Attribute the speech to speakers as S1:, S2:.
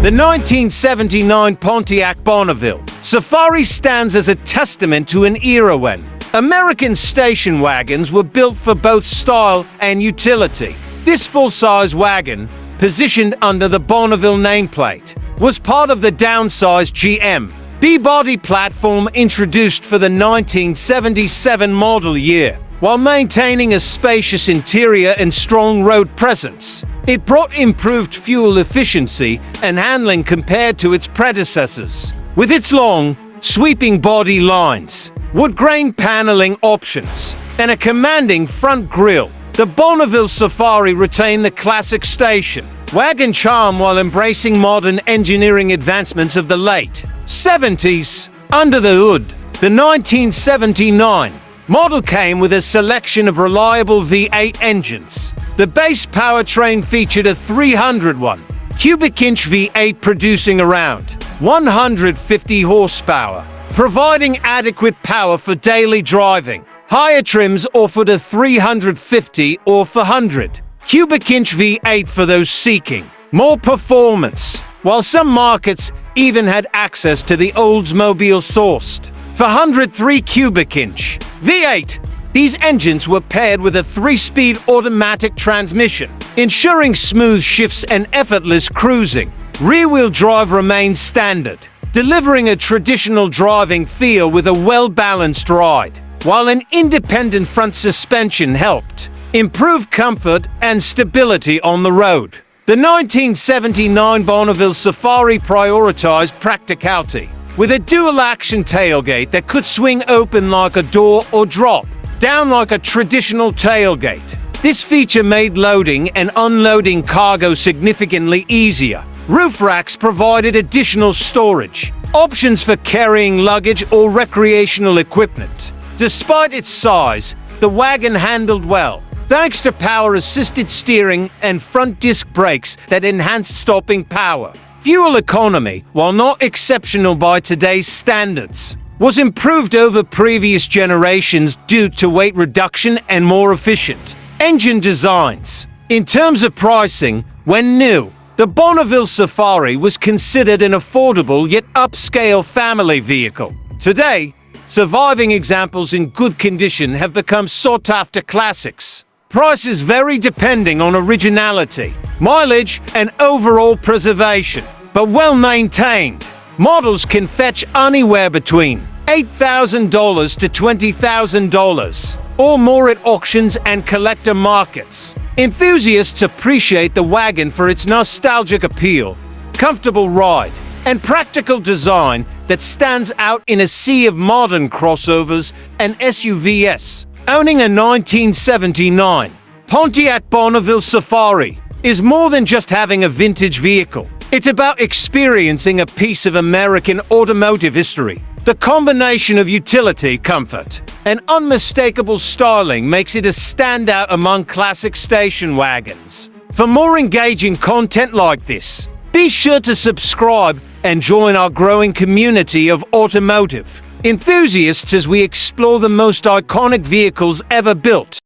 S1: The 1979 Pontiac Bonneville Safari stands as a testament to an era when American station wagons were built for both style and utility. This full-size wagon, positioned under the Bonneville nameplate, was part of the downsized GM B-body platform introduced for the 1977 model year. While maintaining a spacious interior and strong road presence, it brought improved fuel efficiency and handling compared to its predecessors. With its long, sweeping body lines, woodgrain paneling options, and a commanding front grille, the Bonneville Safari retained the classic station wagon charm while embracing modern engineering advancements of the late 70s. Under the hood, the 1979 model came with a selection of reliable V8 engines. The base powertrain featured a 301 cubic inch V8 producing around 150 horsepower, providing adequate power for daily driving. Higher trims offered a 350 or 400 cubic inch V8 for those seeking more performance, while some markets even had access to the Oldsmobile-sourced 403 cubic inch V8. These engines were paired with a 3-speed automatic transmission, ensuring smooth shifts and effortless cruising. Rear-wheel drive remained standard, delivering a traditional driving feel with a well-balanced ride, while an independent front suspension helped improve comfort and stability on the road. The 1979 Bonneville Safari prioritized practicality, with a dual-action tailgate that could swing open like a door or drop down like a traditional tailgate. This feature made loading and unloading cargo significantly easier. Roof racks provided additional storage options for carrying luggage or recreational equipment. Despite its size, the wagon handled well, thanks to power-assisted steering and front disc brakes that enhanced stopping power. Fuel economy, while not exceptional by today's standards, was improved over previous generations due to weight reduction and more efficient engine designs. In terms of pricing, when new, the Bonneville Safari was considered an affordable yet upscale family vehicle. Today, surviving examples in good condition have become sought-after classics. Prices vary depending on originality, mileage, and overall preservation, but well-maintained models can fetch anywhere between $8,000 to $20,000 or more at auctions and collector markets. Enthusiasts appreciate the wagon for its nostalgic appeal, comfortable ride, and practical design that stands out in a sea of modern crossovers and SUVs. Owning a 1979 Pontiac Bonneville Safari is more than just having a vintage vehicle. It's about experiencing a piece of American automotive history. The combination of utility, comfort, and unmistakable styling makes it a standout among classic station wagons. For more engaging content like this, be sure to subscribe and join our growing community of automotive enthusiasts as we explore the most iconic vehicles ever built.